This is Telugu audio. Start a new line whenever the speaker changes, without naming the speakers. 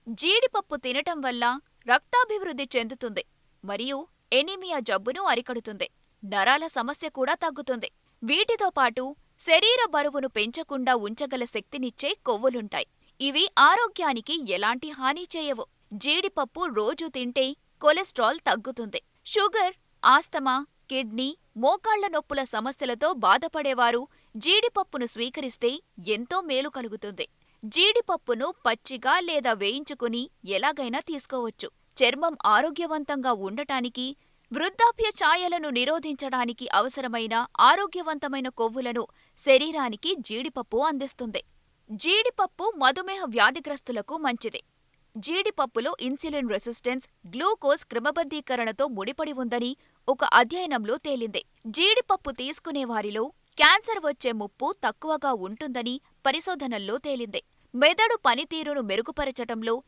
జీడిపప్పు తినటం వల్ల రక్తాభివృద్ధి చెందుతుంది మరియు ఎనీమియా జబ్బును అరికడుతుంది. నరాల సమస్య కూడా తగ్గుతుంది. వీటితో పాటు శరీర బరువును పెంచకుండా ఉంచగల శక్తినిచ్చే కొవ్వులుంటాయి. ఇవి ఆరోగ్యానికి ఎలాంటి హాని చేయవు. జీడిపప్పు రోజూ తింటే కొలెస్ట్రాల్ తగ్గుతుంది. షుగర్, ఆస్తమా, కిడ్నీ, మోకాళ్ల నొప్పుల సమస్యలతో బాధపడేవారు జీడిపప్పును స్వీకరిస్తే ఎంతో మేలు కలుగుతుంది. జీడిపప్పును పచ్చిగా లేదా వేయించుకుని ఎలాగైనా తీసుకోవచ్చు. చర్మం ఆరోగ్యవంతంగా ఉండటానికి, వృద్ధాప్య ఛాయలను నిరోధించడానికి అవసరమైన ఆరోగ్యవంతమైన కొవ్వులను శరీరానికి జీడిపప్పు అందిస్తుంది. జీడిపప్పు మధుమేహ వ్యాధిగ్రస్తులకు మంచిది. జీడిపప్పులో ఇన్సులిన్ రెసిస్టెన్స్, గ్లూకోజ్ క్రమబద్ధీకరణతో ముడిపడి ఉందని ఒక అధ్యయనంలో తేలింది. జీడిపప్పు తీసుకునేవారిలో క్యాన్సర్ వచ్చే ముప్పు తక్కువగా ఉంటుందని పరిశోధనల్లో తేలింది. మెదడు పనితీరును మెరుగుపరచటంలో